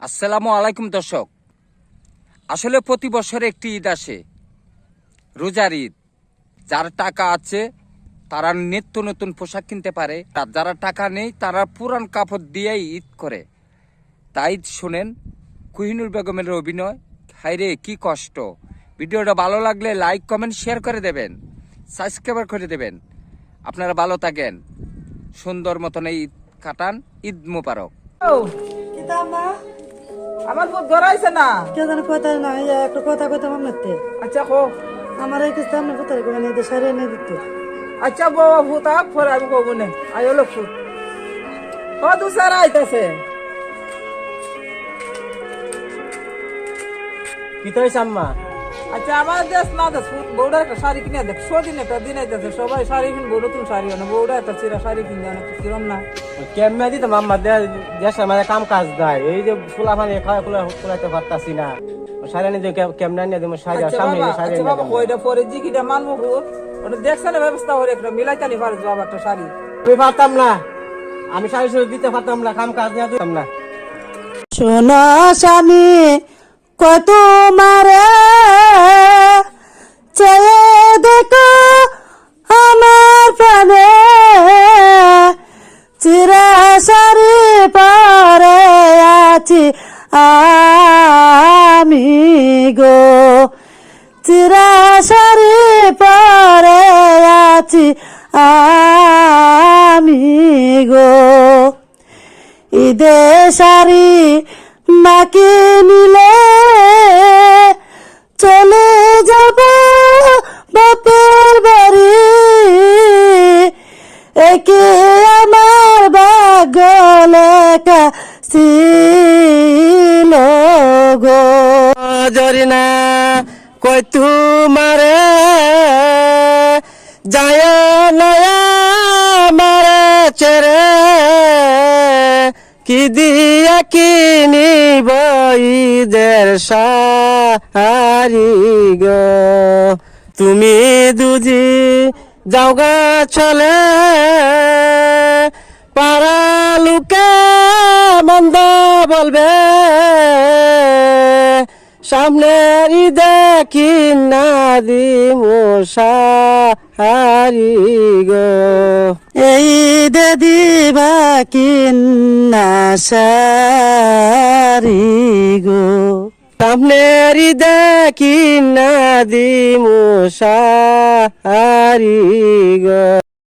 আসসালামু আলাইকুম দর্শক। আসলে প্রতি বছর একটি ঈদ আসে, রোজার ঈদ। যার টাকা আছে তারা নিত্য নতুন পোশাক কিনতে পারে, আর যারা টাকা নেই তারা পুরান কাপড় দিয়েই ঈদ করে। তাই শোনেন কোহিনুর বেগমের অভিনয়। হায়রে কি কষ্ট। ভিডিওটা ভালো লাগলে লাইক কমেন্ট শেয়ার করে দেবেন, সাবস্ক্রাইব করে দেবেন। আপনারা ভালো থাকেন, সুন্দর মতন এই ঈদ কাটান। ঈদ মোবারক। আমার বুধ ধরাইছে না। কে জানে কথা না একটা কথা কথা মামলাতে আচ্ছা কো। আমার এই কিস্তা আমরা কোথায় করে নিয়ে সারিয়ে নিয়ে দিত। আচ্ছা বাবা ভূত আপ পরে আমি কব না। আয় লোক ফুট ও দুসারা আইতাছে। কি তো হইছে আম্মা? আচ্ছা আমার দেশ না দেশ বউডা একটা শাড়ি কিনে দেখ। সদিন একটা দিন আইতাছে, সবাই শাড়ি কিনবো, নতুন শাড়ি না বউডা একটা চিরা শাড়ি কিনে আনে কিরম না। কেমনে দিতাম আম্মা, দেশের মানে কাম কাজ দেয়, এই যে ফুলা পানি খাওয়া কুলাইতে পারতাছি না। সারি আনি কেমনে নিয়ে দেবো? সারি আচ্ছা সামনে বাবা, সারি আচ্ছা বাবা কইটা পরে জি কিটা মানবো ভূত ওটা দেখছ না ব্যবস্থা করে একটা মিলাইতানি পারে বাবা একটা শাড়ি। আমি পারতাম না, আমি সারি সুরি দিতে পারতাম না, কাম কাজ নিয়ে দিতাম না। শোনো স্বামী কত মারে চেয়ে দেখো আমার প্রাণে চিরা সারি পরে আছি আমি গো, চিরা সারি পরে আছি আমি গো। ঈদে শাড়ি মাকে নিলে চলে যাব বাপের বাড়ি, একে আমার ভাগ্য লেখা ছিল গো। জরিনা কই তোমারে যায় নয়া মারে চেরে, কি দিয়া কিনিব ঈদের শাড়ি গো। তুমি দুজি যাওগা চলে পাড়া লুকে মন্দ বলবে, সামনের ঈদে কিনা দিমু শাড়ি গো। এই দে দিবা কিন্না সারি গো, সামনের ঈদে কিনা দিমু শাড়ি গো।